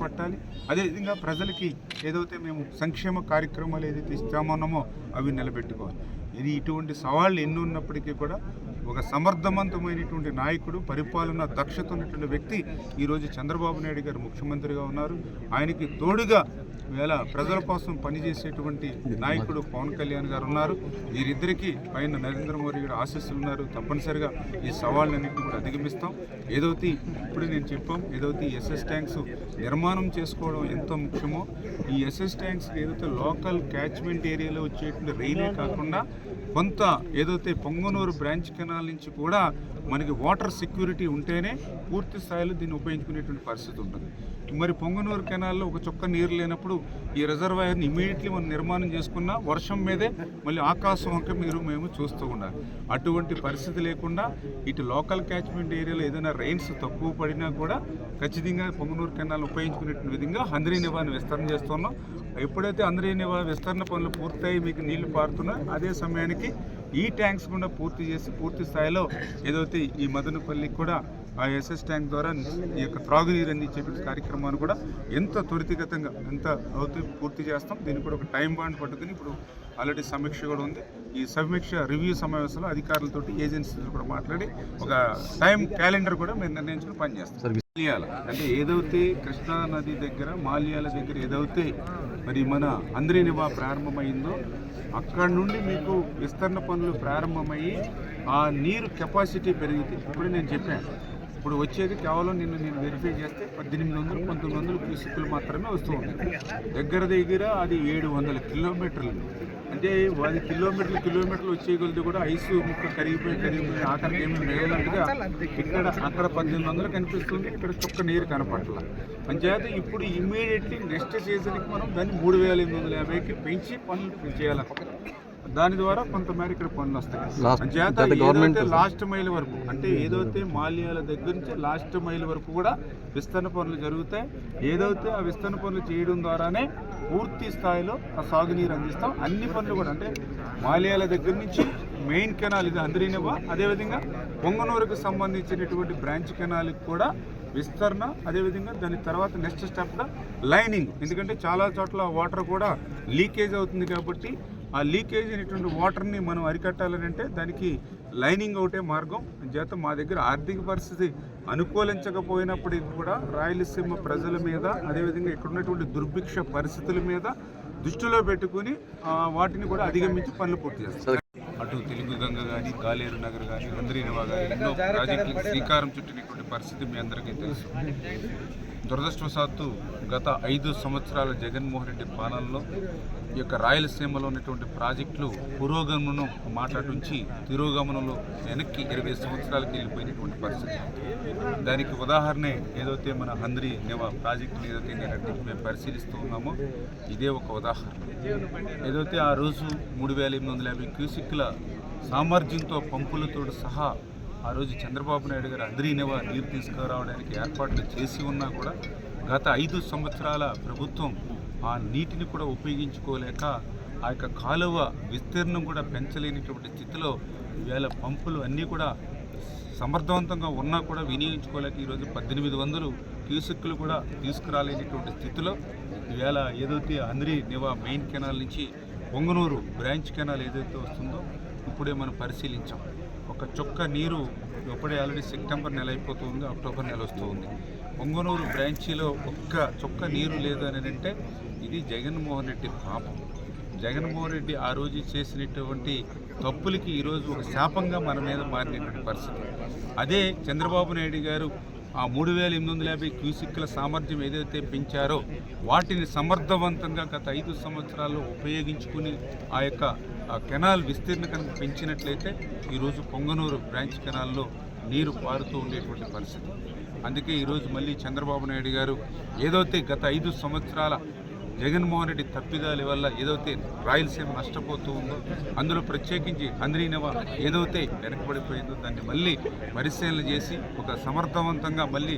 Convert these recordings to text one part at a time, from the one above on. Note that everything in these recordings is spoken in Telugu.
చేపట్టాలి. అదేవిధంగా ప్రజలకి ఏదైతే మేము సంక్షేమ కార్యక్రమాలు ఏదైతే ఇస్తామన్నామో అవి నిలబెట్టుకోవాలి. ఇది ఇటువంటి సవాళ్ళు ఎన్ని ఉన్నప్పటికీ కూడా ఒక సమర్థవంతమైనటువంటి నాయకుడు, పరిపాలన దక్షత ఉన్నటువంటి వ్యక్తి ఈరోజు చంద్రబాబు నాయుడు గారు ముఖ్యమంత్రిగా ఉన్నారు. ఆయనకి తోడుగా వేళ ప్రజల కోసం పనిచేసేటువంటి నాయకుడు పవన్ కళ్యాణ్ గారు ఉన్నారు. వీరిద్దరికీ పైన నరేంద్ర మోడీ గారు ఆశీస్సులు ఉన్నారు. తప్పనిసరిగా ఈ సవాళ్ళన్నింటినీ కూడా అధిగమిస్తాం. ఏదైతే ఇప్పుడు నేను చెప్పాం, ఏదైతే ఎస్ఎస్ ట్యాంక్స్ నిర్మాణం చేసుకోవడం ఎంతో ముఖ్యమో, ఈ ఎస్ఎస్ ట్యాంక్స్ ఏదైతే లోకల్ క్యాచ్మెంట్ ఏరియాలో వచ్చేటువంటి రైలే కాకుండా కొంత ఏదైతే పొంగనూరు బ్రాంచ్ కెనాల్ నుంచి కూడా మనకి వాటర్ సెక్యూరిటీ ఉంటేనే పూర్తి స్థాయిలో దీన్ని ఉపయోగించుకునేటువంటి పరిస్థితి ఉంటుంది. మరి పొంగనూరు కెనాల్లో ఒక చుక్క నీరు లేనప్పుడు ఈ రిజర్వాయర్ని ఇమీడియట్లీ మనం నిర్మాణం చేసుకున్నా వర్షం మీదే మళ్ళీ ఆకాశం వంక మేము చూస్తూ ఉండాలి. అటువంటి పరిస్థితి లేకుండా ఇటు లోకల్ క్యాచ్మెంట్ ఏరియాలో ఏదైనా రైన్స్ తక్కువ పడినా కూడా ఖచ్చితంగా పొంగనూరు కెనాల్ ఉపయోగించుకునేటువంటి విధంగా హంద్రీ నివాని విస్తరణ చేస్తున్నాం. ఎప్పుడైతే హంద్రీ నివా విస్తరణ పనులు పూర్తయి మీకు నీళ్లు పారుతున్నా అదే సమయానికి ఈ ట్యాంక్స్ కూడా పూర్తి చేసి పూర్తి స్థాయిలో ఏదైతే ఈ మదనపల్లికి కూడా ఆ ఎస్ఎస్ ట్యాంక్ ద్వారా ఈ యొక్క త్రాగునీరు అందించేటువంటి కార్యక్రమాన్ని కూడా ఎంత త్వరితగతంగా ఎంత అవుతుంది పూర్తి చేస్తాం. దీనికి కూడా ఒక టైం బాండ్ పట్టుకుని ఇప్పుడు ఆల్రెడీ సమీక్ష కూడా ఉంది. ఈ సమీక్ష రివ్యూ సమావేశంలో అధికారులతోటి ఏజెన్సీలు కూడా మాట్లాడి ఒక టైం క్యాలెండర్ కూడా మేము నిర్ణయించుకుని పనిచేస్తాం. మాల్యాల అంటే ఏదైతే కృష్ణా నది దగ్గర మాల్యాల దగ్గర ఏదైతే మరి మన హంద్రీ నివా ప్రారంభమైందో అక్కడ నుండి మీకు విస్తరణ పనులు ప్రారంభమయ్యి ఆ నీరు కెపాసిటీ పెరిగితే ఇప్పుడు నేను చెప్పాను. ఇప్పుడు వచ్చేది కేవలం నేను వెరిఫై చేస్తే 1800-1900 క్యూసెక్కులు మాత్రమే వస్తూ ఉంది. దగ్గర అది 700 కిలోమీటర్లు. అంటే 10 కిలోమీటర్లు వచ్చేయగలితే కూడా ఐసు ముక్క కరిగిపోయి ఆఖరికి ఏమి మిగలనట్టుగా అక్కడ 1800 కనిపిస్తుంది, ఇక్కడ చుక్క నీరు కనపట్ల. అంచేత ఇప్పుడు ఇమ్మీడియట్లీ నెక్స్ట్ సీజన్కి మనం దాన్ని 3850కి పెంచి పనులు చేయాలి. దాని ద్వారా కొంతమేర ఇక్కడ పనులు వస్తాయి. అంచేత ఏదైతే లాస్ట్ మైల్ వరకు అంటే ఏదైతే మాల్యాల దగ్గర నుంచి లాస్ట్ మైల్ వరకు కూడా విస్తరణ పనులు జరుగుతాయి. ఏదైతే ఆ విస్తరణ పనులు చేయడం ద్వారానే పూర్తి స్థాయిలో ఆ సాగునీరు అందిస్తాం. అన్ని పనులు కూడా అంటే మాల్యాల దగ్గర నుంచి మెయిన్ కెనాల్ ఇది హంద్రీ నివా, అదేవిధంగా పొంగనూరుకు సంబంధించినటువంటి బ్రాంచ్ కెనాల్కి కూడా విస్తరణ, అదేవిధంగా దాని తర్వాత నెక్స్ట్ స్టెప్గా లైనింగ్. ఎందుకంటే చాలా చోట్ల వాటర్ కూడా లీకేజ్ అవుతుంది కాబట్టి ఆ లీకేజ్ అయినటువంటి వాటర్ని మనం అరికట్టాలని అంటే దానికి లైనింగ్ ఒకటే మార్గం. చేత మా దగ్గర ఆర్థిక పరిస్థితి అనుకూలించకపోయినప్పటికీ కూడా రాయలసీమ ప్రజల మీద అదేవిధంగా ఇక్కడ ఉన్నటువంటి దుర్భిక్ష పరిస్థితుల మీద దృష్టిలో పెట్టుకుని వాటిని కూడా అధిగమించి పనులు పూర్తి చేస్తారు. అటు తెలుగు గంగ కానీ, గాలేరు నగర్ కానీ, హంద్రీ నివా కానీ ఎన్నో ప్రాజెక్టులకు శ్రీకారం చుట్టినటువంటి పరిస్థితి మీ అందరికీ తెలుసు. దురదృష్టవశాత్తు గత 5 సంవత్సరాల జగన్మోహన్ రెడ్డి పాలనలో ఈ యొక్క రాయలసీమలో ఉన్నటువంటి ప్రాజెక్టులు పురోగమనం మాట్లాడుంచి తిరోగమనంలో వెనక్కి 20 సంవత్సరాలకి వెళ్ళిపోయినటువంటి పరిస్థితి. దానికి ఉదాహరణే ఏదైతే మన హంద్రీ నివా ప్రాజెక్టుని ఏదైతే మేము పరిశీలిస్తూ ఉన్నామో ఇదే ఒక ఉదాహరణ. ఏదైతే ఆ రోజు 3850 క్యూసెక్కుల సామర్థ్యంతో పంపులతో సహా ఆ రోజు చంద్రబాబు నాయుడు గారు హంద్రీ నివా నీరు తీసుకురావడానికి ఏర్పాట్లు చేసి ఉన్నా కూడా గత 5 సంవత్సరాల ప్రభుత్వం ఆ నీటిని కూడా ఉపయోగించుకోలేక ఆ యొక్క కాలువ విస్తీర్ణం కూడా పెంచలేనిటువంటి స్థితిలో ఈవేళ పంపులు అన్నీ కూడా సమర్థవంతంగా ఉన్నా కూడా వినియోగించుకోలేక ఈరోజు 1800 క్యూసెక్కులు కూడా తీసుకురాలేనటువంటి స్థితిలో ఈవేళ ఏదైతే హంద్రీ నివా మెయిన్ కెనాల్ నుంచి పొంగనూరు బ్రాంచ్ కెనాల్ ఏదైతే వస్తుందో ఇప్పుడే మనం పరిశీలించాం. ఒక చుక్క నీరు ఇప్పుడే ఆల్రెడీ సెప్టెంబర్ నెల అయిపోతుంది, అక్టోబర్ నెల వస్తూ ఉంది. పొంగనూరు బ్రాంచీలో ఒక్క చుక్క నీరు లేదు అని అంటే ఇది జగన్మోహన్ రెడ్డి పాపం. జగన్మోహన్ రెడ్డి ఆ రోజు చేసినటువంటి తప్పులకి ఈరోజు ఒక శాపంగా మన మీద మారినటువంటి పరిస్థితి. అదే చంద్రబాబు నాయుడు గారు ఆ 3850 క్యూసెక్కుల సామర్థ్యం ఏదైతే పెంచారో వాటిని సమర్థవంతంగా గత 5 సంవత్సరాల్లో ఉపయోగించుకుని ఆ యొక్క కెనాల్ విస్తీర్ణ కనుక పెంచినట్లయితే ఈరోజు పొంగనూరు బ్రాంచ్ కెనాల్లో నీరు పారుతూ ఉండేటువంటి పరిస్థితి. అందుకే ఈరోజు మళ్ళీ చంద్రబాబు నాయుడు గారు ఏదైతే గత 5 సంవత్సరాల జగన్మోహన్ రెడ్డి తప్పిదాల వల్ల ఏదైతే రాయలసీమ నష్టపోతూ ఉందో అందులో ప్రత్యేకించి హంద్రీ నివా ఏదైతే వెనకబడిపోయిందో దాన్ని మళ్ళీ పరిశీలన చేసి ఒక సమర్థవంతంగా మళ్ళీ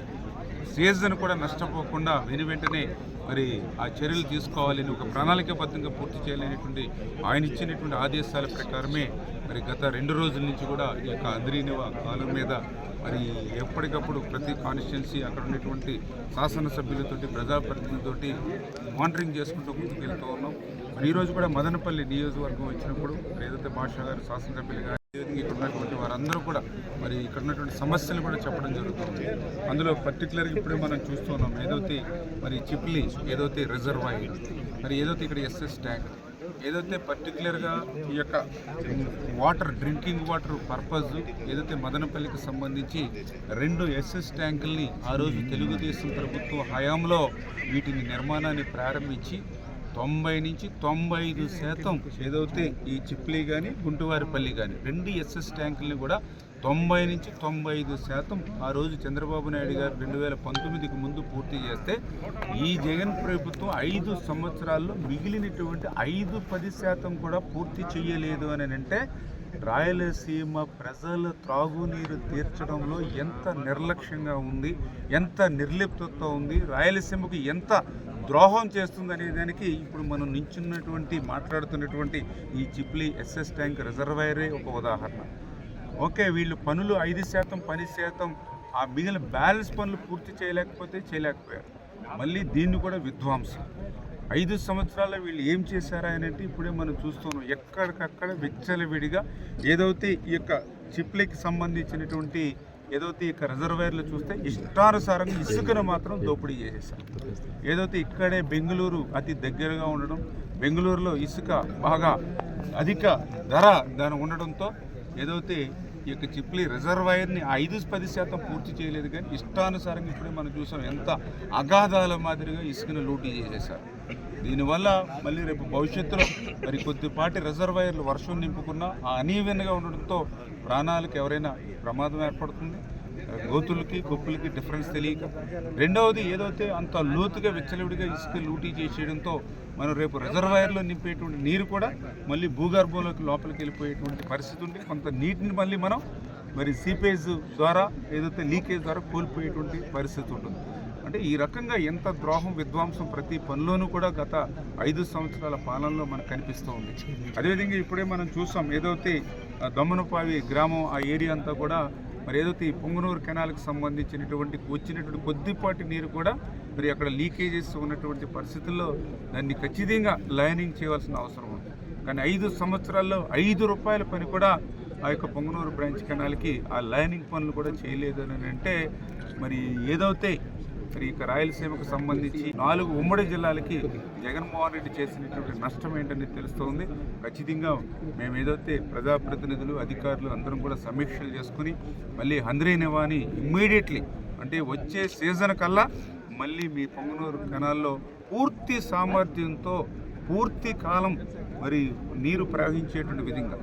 సీజన్ కూడా నష్టపోకుండా వెంటనే మరి ఆ చర్యలు తీసుకోవాలని ఒక ప్రణాళికాబద్ధంగా పూర్తి చేయాలనేటువంటి ఆయన ఇచ్చినటువంటి ఆదేశాల ప్రకారమే మరి గత 2 రోజుల నుంచి కూడా ఈ యొక్క అంద్రీనివా కాలం మీద మరి ఎప్పటికప్పుడు ప్రతి కాన్స్టిట్యున్సీ అక్కడ ఉన్నటువంటి శాసనసభ్యులతోటి ప్రజాప్రతినిధులతోటి మానిటరింగ్ చేసుకుంటూ ముందుకెళ్తూ ఉన్నాం. మరి ఈరోజు కూడా మదనపల్లి నియోజకవర్గం వచ్చినప్పుడు ఏదైతే భాషా గారు శాసనసభ్యులు కానీ ఇక్కడ ఉన్నటువంటి వారందరూ కూడా మరి ఇక్కడ ఉన్నటువంటి సమస్యలు కూడా చెప్పడం జరుగుతుంది. అందులో పర్టికులర్గా ఇప్పుడే మనం చూస్తున్నాం ఏదైతే మరి చిప్లీ, ఏదైతే రిజర్వాయర్, మరి ఏదైతే ఇక్కడ ఎస్ఎస్ ట్యాంక్, ఏదైతే పర్టికులర్గా ఈ యొక్క వాటర్ డ్రింకింగ్ వాటర్ పర్పస్ ఏదైతే మదనపల్లికి సంబంధించి 2 ఎస్ఎస్ ట్యాంకుల్ని ఆ రోజు తెలుగుదేశం ప్రభుత్వ హయాంలో వీటిని నిర్మాణాన్ని ప్రారంభించి 90 నుంచి 95% ఏదైతే ఈ చిప్లీ కానీ గుంటువారిపల్లి కానీ 2 ఎస్ఎస్ ట్యాంకుల్ని కూడా 90 నుంచి 95% ఆ రోజు చంద్రబాబు నాయుడు గారు 2019కి ముందు పూర్తి చేస్తే ఈ జగన్ ప్రభుత్వం 5 సంవత్సరాల్లో మిగిలినటువంటి 5-10% కూడా పూర్తి చేయలేదు అని అంటే రాయలసీమ ప్రజల త్రాగునీరు తీర్చడంలో ఎంత నిర్లక్ష్యంగా ఉంది, ఎంత నిర్లిప్తతో ఉంది, రాయలసీమకు ఎంత ద్రోహం చేస్తుందనే దానికి ఇప్పుడు మనం నించున్నటువంటి మాట్లాడుతున్నటువంటి ఈ చిప్లీ ఎస్ఎస్ ట్యాంక్ రిజర్వాయరే ఒక ఉదాహరణ. ఓకే, వీళ్ళు పనులు 5%, 10% ఆ మిగిలిన బ్యాలెన్స్ పనులు పూర్తి చేయలేకపోయారు. మళ్ళీ దీన్ని కూడా విధ్వంసం. 5 సంవత్సరాల్లో వీళ్ళు ఏం చేశారా అని అంటే ఇప్పుడే మనం చూస్తున్నాం. ఎక్కడికక్కడ విచ్చలవిడిగా ఏదైతే ఈ యొక్క చిప్లీకి సంబంధించినటువంటి ఏదైతే ఇక రిజర్వాయర్లు చూస్తే ఇష్టానుసారంగా ఇసుకను మాత్రం దోపిడీ చేసేసారు. ఏదైతే ఇక్కడే బెంగళూరు అతి దగ్గరగా ఉండడం, బెంగళూరులో ఇసుక బాగా అధిక ధర దాని ఉండడంతో ఏదైతే ఈ యొక్క చిప్లీ రిజర్వాయర్ని 5-10% పూర్తి చేయలేదు. కానీ ఇష్టానుసారంగా ఇప్పుడే మనం చూసాం ఎంత అగాధాల మాదిరిగా ఇసుకను లూటీ చేసేసారు. దీనివల్ల మళ్ళీ రేపు భవిష్యత్తులో మరి కొద్దిపాటి రిజర్వాయర్లు వర్షం నింపుకున్నా ఆ అనీవెన్గా ఉండడంతో ప్రాణాలకు ఎవరైనా ప్రమాదం ఏర్పడుతుంది. గోతులకి గొప్పలకి డిఫరెన్స్ తెలియక. రెండవది ఏదైతే అంత లోతుగా విచ్చలవిడిగా ఇసుక లూటీ చేసేయడంతో మనం రేపు రిజర్వాయర్లో నింపేటువంటి నీరు కూడా మళ్ళీ భూగర్భంలోకి లోపలికి వెళ్ళిపోయేటువంటి పరిస్థితి ఉంది. కొంత నీటిని మళ్ళీ మనం మరి సీపేజ్ ద్వారా ఏదైతే లీకేజ్ ద్వారా కోల్పోయేటువంటి పరిస్థితి ఉంటుంది. అంటే ఈ రకంగా ఎంత ద్రోహం విధ్వంసం ప్రతి పనిలోనూ కూడా గత 5 సంవత్సరాల పాలనలో మనకు కనిపిస్తూ ఉంది. అదేవిధంగా ఇప్పుడే మనం చూసాం ఏదైతే దమ్మనపావి గ్రామం ఆ ఏరియా అంతా కూడా మరి ఏదైతే ఈ పొంగనూరు కెనాల్కి సంబంధించినటువంటి వచ్చినటువంటి కొద్దిపాటి నీరు కూడా మరి అక్కడ లీకేజెస్ ఉన్నటువంటి పరిస్థితుల్లో దాన్ని ఖచ్చితంగా లైనింగ్ చేయవలసిన అవసరం ఉంది. కానీ 5 సంవత్సరాల్లో 5 రూపాయల పని కూడా ఆ యొక్క పొంగనూరు బ్రాంచ్ కెనాల్కి ఆ లైనింగ్ పనులు కూడా చేయలేదు అని అంటే మరి ఏదైతే మరి ఇక రాయలసీమకు సంబంధించి 4 ఉమ్మడి జిల్లాలకి జగన్మోహన్ రెడ్డి చేసినటువంటి నష్టం ఏంటని తెలుస్తోంది. ఖచ్చితంగా మేము ఏదైతే ప్రజాప్రతినిధులు అధికారులు అందరం కూడా సమీక్షలు చేసుకుని మళ్ళీ అంద్రీనివాని ఇమ్మీడియట్లీ అంటే వచ్చే సీజన్ కల్లా మళ్ళీ మీ పొంగనూరు కెనాల్లో పూర్తి సామర్థ్యంతో పూర్తి కాలం మరి నీరు ప్రవహించేటువంటి విధంగా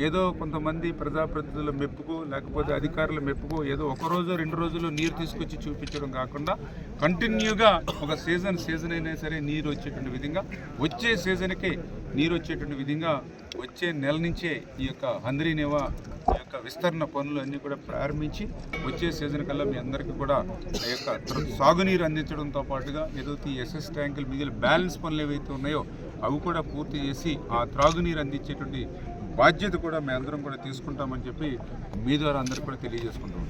ఏదో కొంతమంది ప్రజాప్రతినిధుల మెప్పుకో లేకపోతే అధికారుల మెప్పుకో ఏదో 1 రోజు 2 రోజులు నీరు తీసుకొచ్చి చూపించడం కాకుండా కంటిన్యూగా ఒక సీజన్ అయినా సరే నీరు వచ్చేటువంటి విధంగా వచ్చే సీజన్కే నీరు వచ్చేటువంటి విధంగా వచ్చే నెల నుంచే ఈ యొక్క అంద్రీనివా ఈ యొక్క విస్తరణ పనులు అన్నీ కూడా ప్రారంభించి వచ్చే సీజన్ కల్లా మీ అందరికీ కూడా ఆ యొక్క సాగునీరు అందించడంతో పాటుగా ఏదైతే ఈ ఎస్ఎస్ ట్యాంకులు మిగిలిన బ్యాలెన్స్ పనులు ఏవైతే ఉన్నాయో అవి కూడా పూర్తి చేసి ఆ త్రాగునీరు అందించేటువంటి బాధ్యత కూడా మేము అందరం కూడా తీసుకుంటామని చెప్పి మీ ద్వారా అందరికీ కూడా తెలియజేసుకుంటాం.